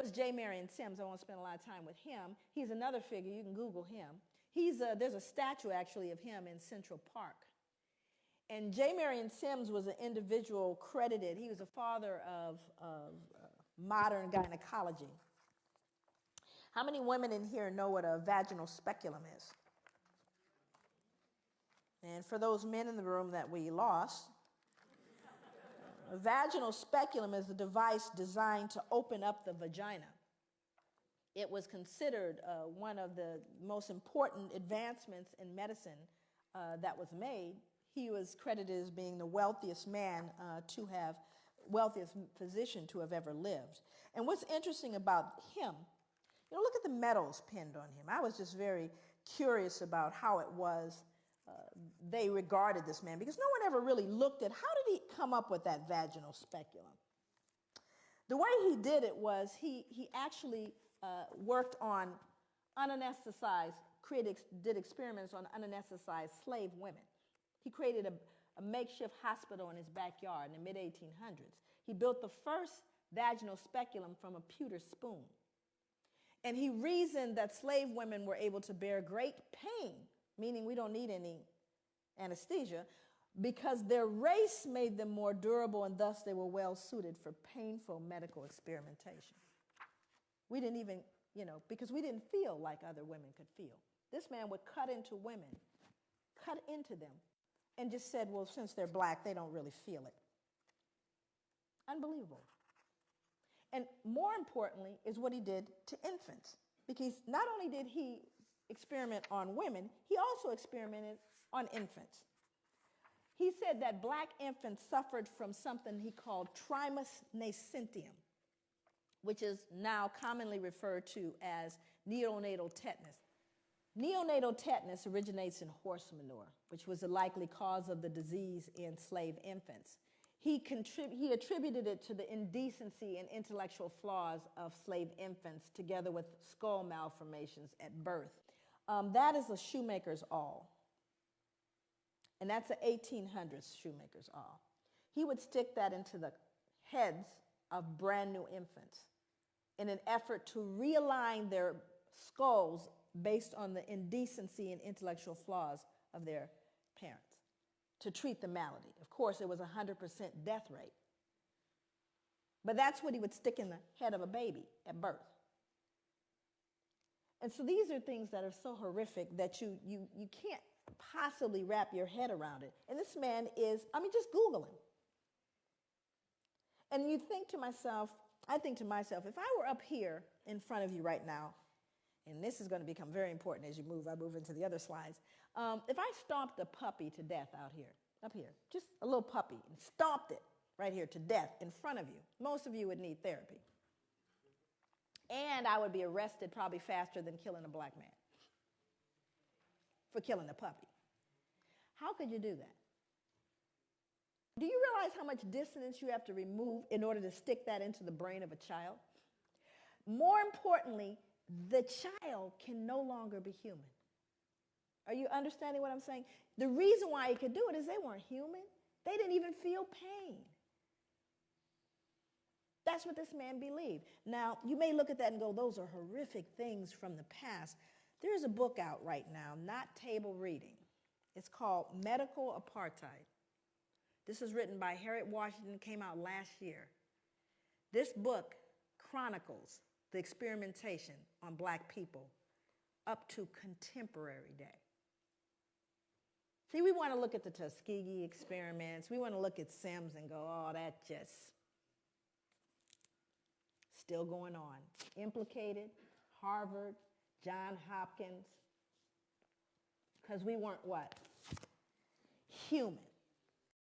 was J. Marion Sims. I won't spend a lot of time with him. He's another figure. You can Google him. There's a statue, actually, of him in Central Park. And J. Marion Sims was an individual credited. He was a father of modern gynecology. How many women in here know what a vaginal speculum is? And for those men in the room that we lost, a vaginal speculum is a device designed to open up the vagina. It was considered one of the most important advancements in medicine that was made. He was credited as being the wealthiest wealthiest physician to have ever lived. And what's interesting about him, look at the medals pinned on him. I was just very curious about how it was they regarded this man, because no one ever really looked at how did he come up with that vaginal speculum. The way he did it was he actually worked on unanesthetized, did experiments on unanesthetized slave women. He created a makeshift hospital in his backyard in the mid-1800s. He built the first vaginal speculum from a pewter spoon. And he reasoned that slave women were able to bear great pain, meaning we don't need any anesthesia, because their race made them more durable, and thus they were well suited for painful medical experimentation. We didn't even, because we didn't feel like other women could feel. This man would cut into women, cut into them, and just said, well, since they're black, they don't really feel it. Unbelievable. And more importantly is what he did to infants, because not only did he experiment on women, he also experimented on infants. He said that black infants suffered from something he called trismus nascentium, which is now commonly referred to as neonatal tetanus. Neonatal tetanus originates in horse manure, which was the likely cause of the disease in slave infants. He attributed it to the indecency and intellectual flaws of slave infants, together with skull malformations at birth. That is a shoemaker's awl. And that's an 1800s shoemaker's awl. He would stick that into the heads of brand new infants in an effort to realign their skulls based on the indecency and intellectual flaws of their parents, to treat the malady. Of course, it was 100% death rate. But that's what he would stick in the head of a baby at birth. And so these are things that are so horrific that you can't possibly wrap your head around it. And this man just Google him. And I think to myself, if I were up here in front of you right now, and this is going to become very important as I move into the other slides. If I stomped a puppy to death up here, just a little puppy, and stomped it right here to death in front of you, most of you would need therapy. And I would be arrested probably faster than killing a black man for killing a puppy. How could you do that? Do you realize how much dissonance you have to remove in order to stick that into the brain of a child? More importantly, the child can no longer be human. Are you understanding what I'm saying? The reason why he could do it is they weren't human. They didn't even feel pain. That's what this man believed. Now, you may look at that and go, those are horrific things from the past. There's a book out right now, not table reading. It's called Medical Apartheid. This is written by Harriet Washington, came out last year. This book chronicles the experimentation on black people up to contemporary day. See, we want to look at the Tuskegee experiments. We want to look at Sims and go, oh, that just still going on. Implicated, Harvard, Johns Hopkins, because we weren't what? Human.